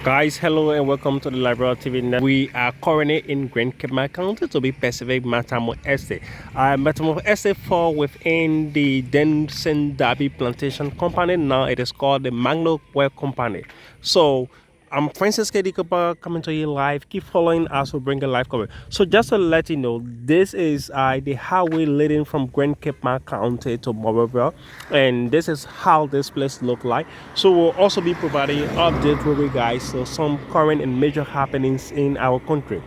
Guys, hello and welcome to the Liberia TV. We are currently in Grand Cape County to be Pacific Matamo Estate. Matamo Estate fall within the Denson Derby Plantation Company. Now it is called the Massaquoi Company. So I'm Francis Kedikopa coming to you live. Keep following us. We'll bring a live coverage. So just to let you know, this is the highway leading from Grand Cape County to Monrovia, and this is how this place look like. So we'll also be providing updates with you guys. So some current and major happenings in our country.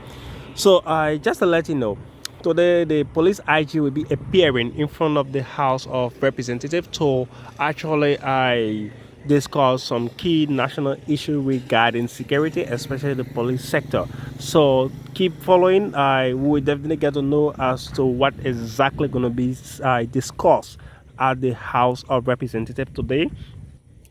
So just to let you know, today the police IG will be appearing in front of the House of Representatives to actually discuss some key national issues regarding security, especially the police sector. So keep following. I will definitely get to know as to what exactly going to be discussed at the House of Representatives today.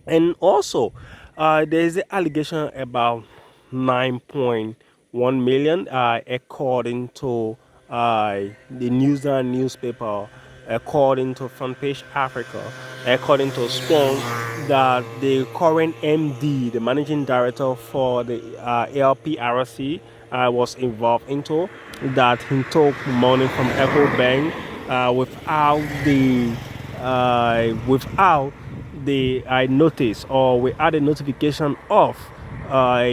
And also, there is an allegation about 9.1 million, according to the News and newspaper, according to Front Page Africa, according to Spawn, that the current MD, the managing director for the LPRC, was involved into, that he took money from Echo Bank without the notice, or we add a notification of uh,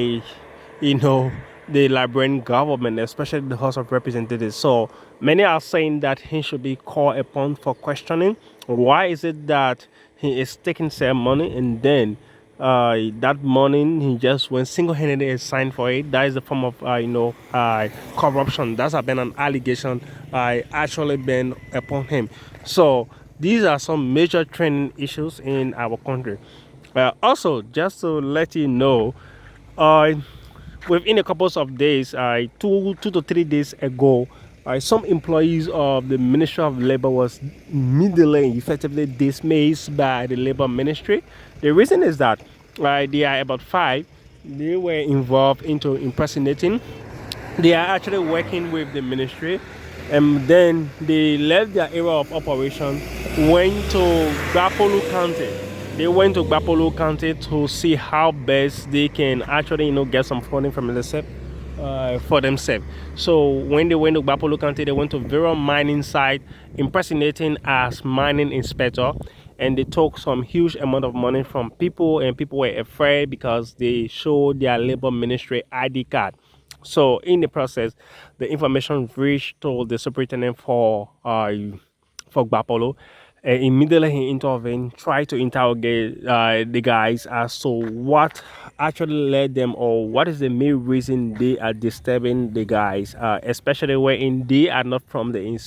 you know the Liberian government, especially the House of Representatives. So many are saying that he should be called upon for questioning. Why is it that he is taking some money, and then that money he just went single-handedly and signed for it? That is a form of corruption. That's been an allegation actually been upon him. So these are some major trending issues in our country. Also, just to let you know, uh, within a couple of days, 2 to 3 days ago, some employees of the Ministry of Labor was immediately and effectively dismissed by the Labor Ministry. The reason is that they are about five. They were involved into impersonating. They are actually working with the ministry, and then they left their area of operation, went to Gbapolo County. They went to Gbapolo County to see how best they can actually get some funding from themselves, for themselves. So when they went to Gbapolo County, they went to Vera mining site, impersonating as mining inspector, and they took some huge amount of money from people, and people were afraid because they showed their labor ministry ID card. So in the process, the information reached to the superintendent for Gbapolo. Immediately he intervened, tried to interrogate the guys as to what actually led them, or what is the main reason they are disturbing the guys, especially when they are not from the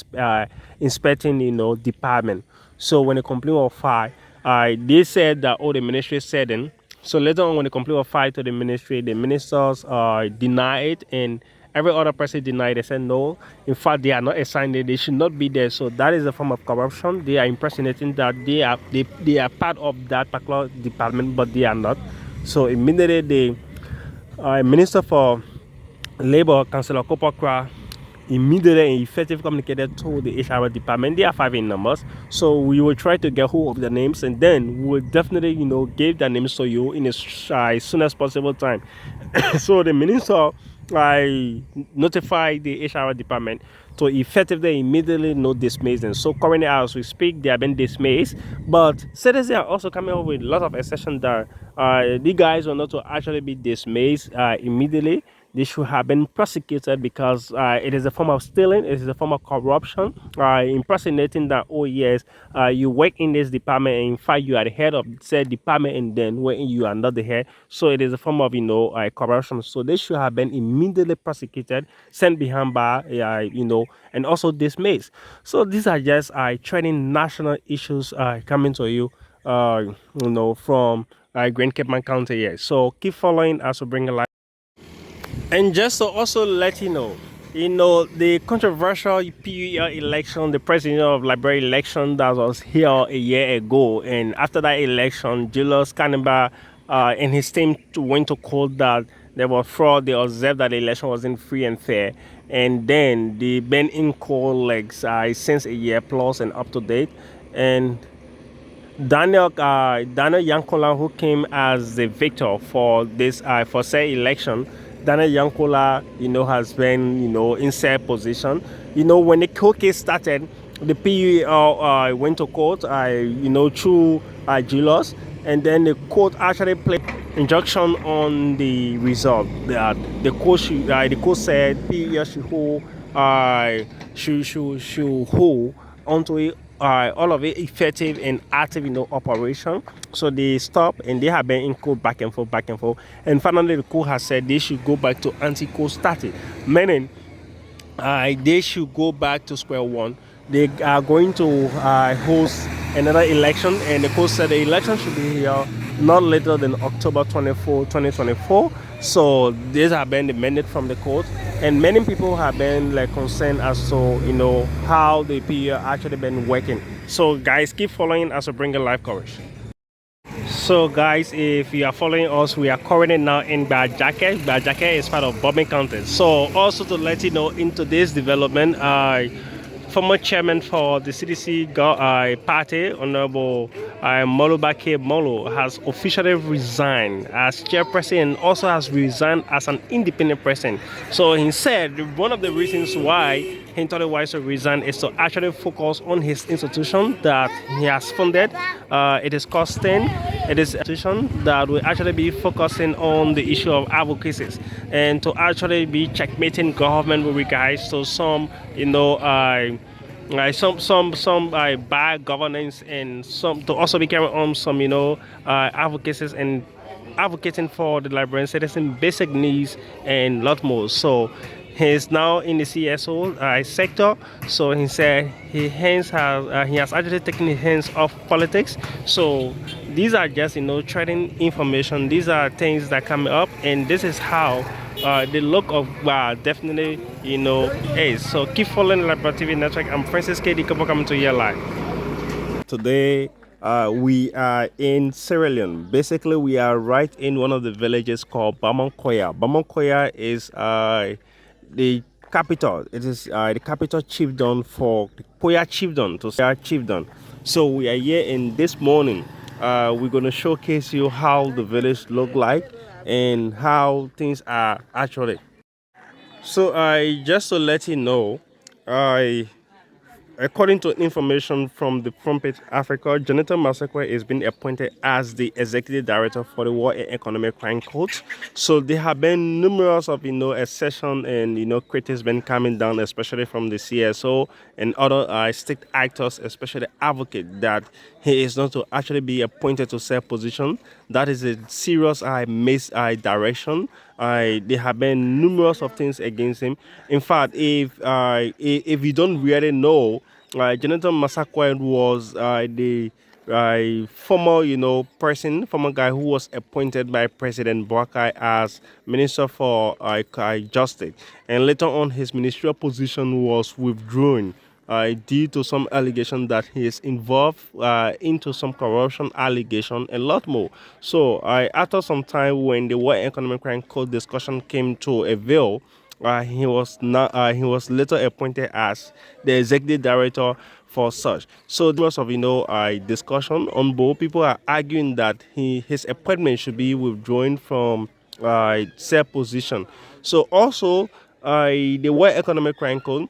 inspecting department. So when the complaint was filed, they said that, oh, the ministry said then. So later on, when the complaint was filed to the ministry, the ministers denied it, and every other person denied. They said no. In fact, they are not assigned there. They should not be there. So that is a form of corruption. They are impersonating that they are part of that particular department, but they are not. So immediately the Minister for Labor, Councillor Kofa, immediately and effectively communicated to the HR department. They are five in numbers, so we will try to get hold of the names, and then we will definitely give the names to you in as soon as possible time. So the minister, I notified the HR department to effectively immediately not dismiss them. So currently as we speak, they have been dismissed, but citizens are also coming up with a lot of exceptions that the guys are not to actually be dismissed immediately. They should have been prosecuted because it is a form of stealing, it is a form of corruption, impersonating that, oh yes, you work in this department, and in fact you are the head of said department, and then when you are not the head. So it is a form of corruption. So they should have been immediately prosecuted, sent behind bar, and also dismissed. So these are just trending national issues coming to you, from Grand Cape County here. So keep following as we bring a live. And just to also let the controversial PUL election, the president of Liberia election that was here a year ago, and after that election, Julius Kanemba and his team went to court that there was fraud. They observed that the election wasn't free and fair, and then they been in court like since a year plus and up to date, and Daniel Yankola, who came as the victor for this for say election. Daniel Yankola, has been in said position. When the court case started, the PU went to court. Through Julius, and then the court actually placed injunction on the result. That the court said PU should hold onto it, all of it effective and active operation. So they stop and they have been in court back and forth, back and forth. And finally the court has said they should go back to anti-court status, meaning they should go back to square one. They are going to host another election, and the court said the election should be here not later than October 24, 2024. So these have been the mandate from the court, and many people have been like concerned as to how the PU actually been working. So guys, keep following as we bring a live coverage. So guys, if you are following us, we are currently now in Bajake. Bajake is part of Bomi County. So also to let you know, in today's development, former chairman for the CDC party, Honorable Molubake Molo, has officially resigned as chairperson and also has resigned as an independent person. So he said one of the reasons why he thought it wise to resign is to actually focus on his institution that he has funded. It is costing. It is an institution that will actually be focusing on the issue of advocacies and to actually be checkmating government with regards to some, some bad governance, and some to also be carrying on some advocacies and advocating for the Liberian citizen basic needs and lot more. So he's now in the CSO sector. So he said he has actually taken his hands off politics. So these are just trading information. These are things that come up, and this is how the look of definitely is. So keep following the Liberia TV network. I'm Francis K. Kofa coming to you live. Today we are in Sierra Leone. Basically, we are right in one of the villages called Massaquoi. Massaquoi is the capital. It is the capital chiefdom for the Koya chiefdom to Sierra chiefdom. So we are here in this morning. We're going to showcase you how the village look like and how things are actually. So just to let you know, I according to information from the Front Page Africa, Jonathan Massaquoi is being appointed as the executive director for the War and Economic Crime Court. So there have been numerous of accession and critics been coming down, especially from the CSO and other state actors, especially advocate that he is not to actually be appointed to said position. That is a serious misdirection. There have been numerous of things against him. In fact, if you don't really know, Jonathan Massaquoi was the former guy who was appointed by President Boakai as Minister for Justice, and later on his ministerial position was withdrawn due to some allegation that he is involved into some corruption allegation and a lot more. So after some time, when the War Economic Crime Code discussion came to a veil, he was later appointed as the executive director for such. So there was of discussion on board. People are arguing that his appointment should be withdrawn from said position. So also the War Economic Crime Code,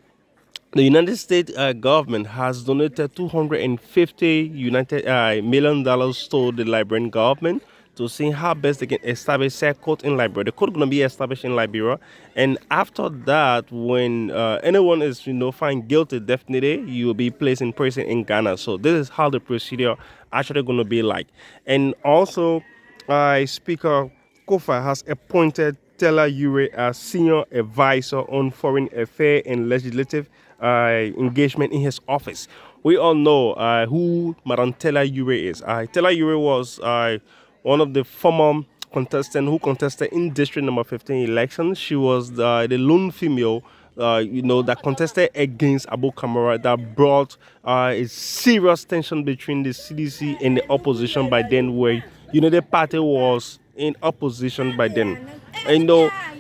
the United States government has donated $250 million to the Liberian government to see how best they can establish a court in Liberia. The court is going to be established in Liberia, and after that, when anyone is found guilty, definitely you will be placed in prison in Ghana. So this is how the procedure actually going to be like. And also, Speaker Kofa has appointed Telia Urey as senior advisor on foreign affairs and legislative engagement in his office. We all know who Madam Telia Urey is. Telia Urey was one of the former contestants who contested in District Number 15 election. She was the lone female, that contested against Abu Kamara, that brought a serious tension between the CDC and the opposition by then, where the party was in opposition by then.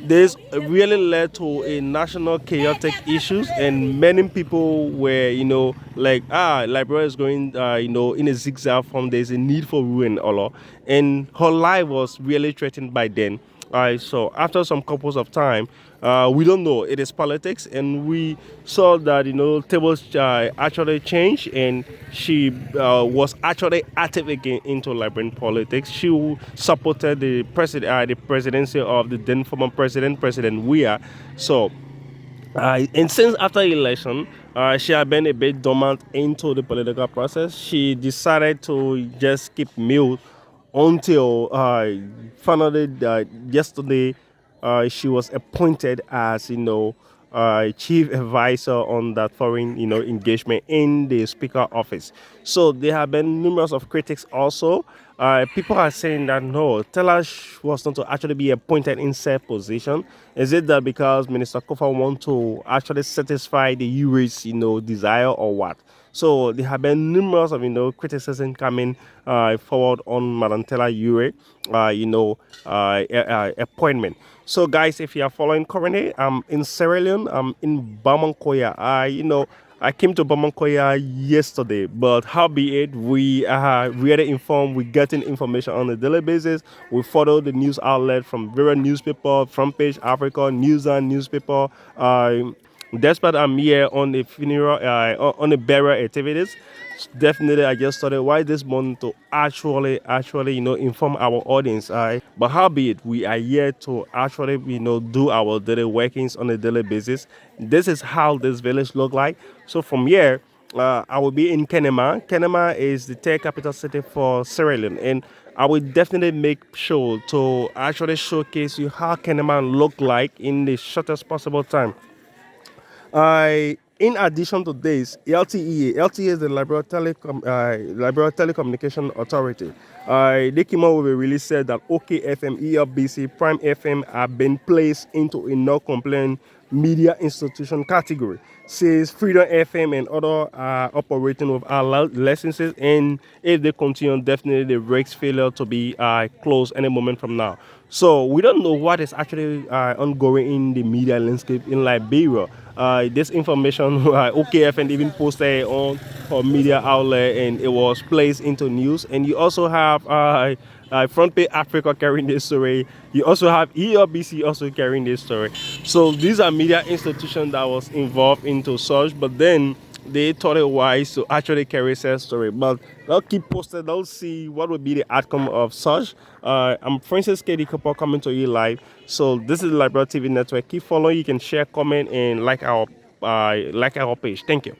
This really led to a national chaotic issues, and many people were, like, Liberia is going, in a zigzag form. There's a need for ruin, and her life was really threatened by then. So after some couples of time, we don't know. It is politics, and we saw that tables actually changed, and she was actually active again into Liberian politics. She supported the presidency of the then former President Weah. So and since after election, she had been a bit dormant into the political process. She decided to just keep mute until finally yesterday she was appointed as chief advisor on that foreign engagement in the speaker office. So there have been numerous of critics also. People are saying that no, Telia was not to actually be appointed in said position. Is it that because Minister Kofa want to actually satisfy the Urey's desire, or what? So there have been numerous of criticism coming forward on Madam Telia Urey, appointment. So guys, if you are following currently, I'm in Sierra Leone. I'm in Bamankoya. I came to Bamankoya yesterday, but howbeit we are really informed. We're getting information on a daily basis. We follow the news outlet from various newspaper, Front Page Africa, News and newspaper. Despite I'm here on the funeral, on the burial activities, definitely I just started why this morning to actually, inform our audience. But howbeit we are here to actually, do our daily workings on a daily basis. This is how this village look like. So from here, I will be in Kenema. Kenema is the third capital city for Sierra Leone, and I will definitely make sure to actually showcase you how Kenema look like in the shortest possible time. In addition to this, LTE is the Liberia Telecommunication Authority. They came out with a release said that OKFM, ELBC, Prime FM have been placed into a no complaint media institution category. Says Freedom FM and other are operating with our licenses, and if they continue, definitely the risk failure to be closed any moment from now. So we don't know what is actually ongoing in the media landscape in Liberia. This information, OKFN even posted on her media outlet, and it was placed into news. And you also have Front Page Africa carrying this story. You also have ELBC also carrying this story. So these are media institutions that was involved into such, but then they thought it wise to actually carry said story. But they'll keep posted. They'll see what would be the outcome of such. I'm Francis KD Cooper coming to you live. So this is the Liberia TV Network. Keep following. You can share, comment, and like our page. Thank you.